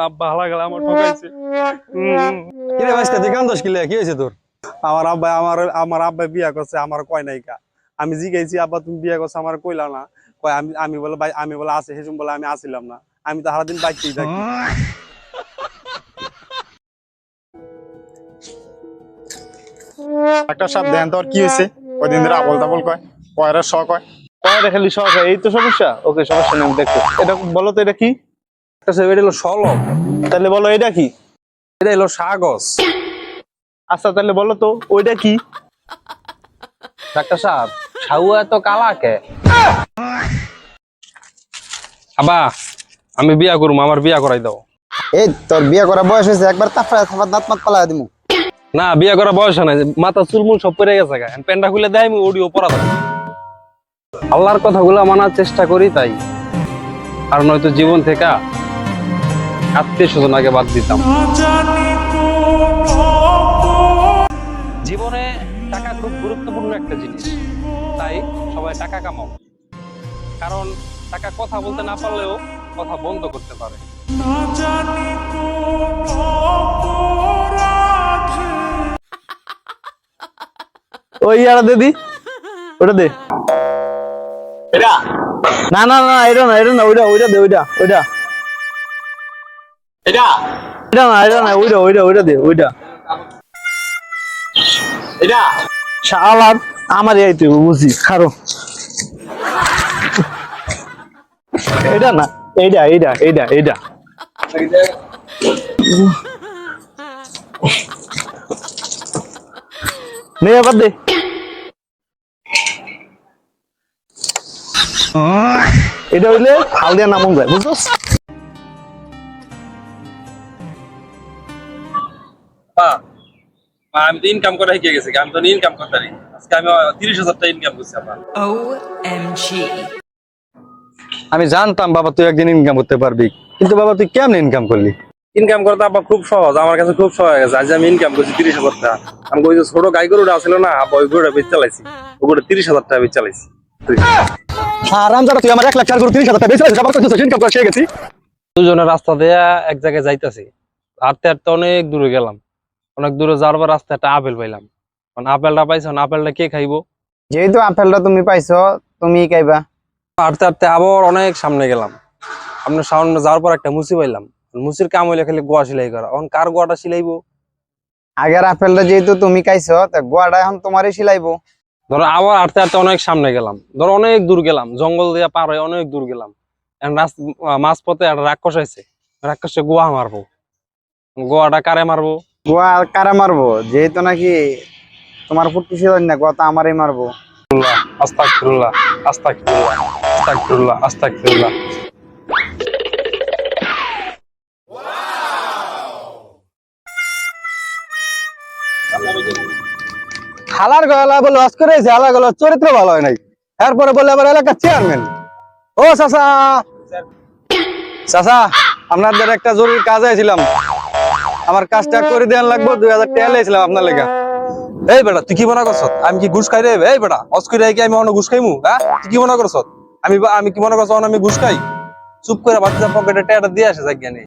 আব্বা হালা গেল আমার ঠকাইছে। কি রে ভাইস্তা তুই কান্দোস কি লে? কি হয়েছে তোর? আমার আব্বা বিয়া করছে, আমার কয় নাইকা। আমি জিজ্ঞাসি আব্বা তুমি বিয়া করছো, আমার কইলা না। কয় আমি বলে ভাই আমি বলে আছে, হেসুম বলে আমি আসিলাম না। আমি তো সারাদিন বাইকতেই থাকি। ডাক্তার সাহেব দেন তোর কি হয়েছে? কয়দিন ধরে আবল তাবল কয়, কয়রা শ কয়। কয়টা খালি শখ হয়, এই তো সমস্যা। ওকে, সমস্যা নেই, আমি দেখতে। এটা বলো তো, এটা কি? এটা হলো সলব, তাহলে বলো এটা কি? এটা হলো সাগস। আচ্ছা তাহলে বলো তো ওইটা কি? ডাক্তার সাহেব ছাউয়া এত কালা কে? আবা আমি বিয়া করবো, আমার বিয়া করাই দাও। এই তোর বিয়ে করা বয়স হয়েছে, একবার তাফড়া থাপার দাঁত মাত পালা দিমু। না বিয়া করা বয়স নাই, মাথা চুলমুল সব পড়ে গেছে গা। প্যান্ডা খুলে দেয় আমি অডিও পড়া থাকি। আল্লাহর কথাগুলো মানার চেষ্টা করি তাই, আর নয়তো জীবন থেকে আত্মীয় স্বজন আগে বাদ দিতাম। জীবনে টাকা খুব গুরুত্বপূর্ণ একটা জিনিস, তাই সবাই টাকা কামাও। কারণ টাকা কথা বলতে না পারলেও কথা বন্ধ করতে পারে। ওই ইয়ারা দিদি, ওটা দে। না না না, এটা না, এটা না, ওইটা ওইটা দে, ওইটা ওইটা এটা না, এটা না, ওইটা ওইটা ওইটা দে, ওইটা। এটা শালার আমার এই তুই বুঝি খারো। এটা না, এইটা এইটা এইটা এইটা। নে আবার দে। এটা হইলে হাল দিয়া নামন যায়, বুঝছস? আমি তো ইনকাম করে শিখে গেছি, আমি তো ইনকাম করতে পারি। আজকে আমি 30,000 টাকা ইনকাম করছি। OMG. আমি জানতাম বাবা তুই একদিন ইনকাম করতে পারবি, কিন্তু বাবা তুই কেমন ইনকাম করলি? ইনকাম করতে আব্বা খুব সহজ, আমার কাছে খুব সহজ হয়ে গেছে। আজ আমি ইনকাম করছি 30,000 টাকা। আমি ওই যে ছোট গাই গরুটা ছিল না আব্বা, ওই গরুটা বেচ চালাইছি, ওই গরুটা 30,000 টাকা বেচ চালাইছি। আরাম যারা তুই আমার 1 লাখ 4 করে 30,000 টাকা বেঁচে আবার তুই ইনকাম করে শিখে গেছি। দুজনের রাস্তা দিয়ে এক জায়গায় যাইতেছি, হাঁটতে হাঁটতে অনেক দূরে গেলাম। অনেক দূরে যাওয়ার পর রাস্তায় একটা আপেল পাইলাম। আপেলটা পাইছো, আপেলটা কে খাইবো? যেহেতু আপেলটা তুমি পাইছো, তুমি খাইবা। হাঁটতে হাঁটতে আবার অনেক সামনে গেলাম। সামনে সামনে যাওয়ার পর একটা মুচি পাইলাম। মুচির কাম হইলে খালি গোয়া সেলাই করা। এখন কার গোয়াটা সিলাইবো? আগের আপেলটা যেহেতু তুমি খাইছো, তা গোয়াটা এখন তোমারই সিলাইবো। ধরো আবার হাঁটতে হাঁটতে অনেক সামনে গেলাম, ধরো অনেক দূর গেলাম, জঙ্গল দিয়ে পার হয়ে অনেক দূর গেলাম। মাঝ পথে একটা রাক্ষস আইছে, রাক্ষসে গোয়া মারবো। গোয়াটা কারে মারবো? গোয়া কারা মারবো? যেহেতু নাকি তোমার ফুটকি ছিল না, গোয়া তো আমারই মারবো। আস্তাগফিরুল্লাহ, আস্তাগফিরুল্লাহ, আস্তাগফিরুল্লাহ, আস্তাগফিরুল্লাহ। হালার গলা বলে লস করেছে, হালার গলার চরিত্র ভালো হয় নাই। এরপরে বলে আবার এলাকার চেয়ারম্যান। ও চাচা, চাচা আপনাদের একটা জরুরি কাজ আইছিলাম, আমার কাজটা করে দেওয়ার লাগবে। 2000 টাকা লেছিলাম আপনার লেগা। এই বেটা তুই কি মনে করছ আমি কি ঘুষ খাই রে? এই বেটা অস্করি কি আমি অন্য ঘুষ খাইমু? হ্যাঁ তুই কি মনে করছ আমি কি মনে করছ আমি ঘুষ খাই? চুপ করে বাচ্চা পকেটে টাকা দিয়ে আসে জায়গা নেই।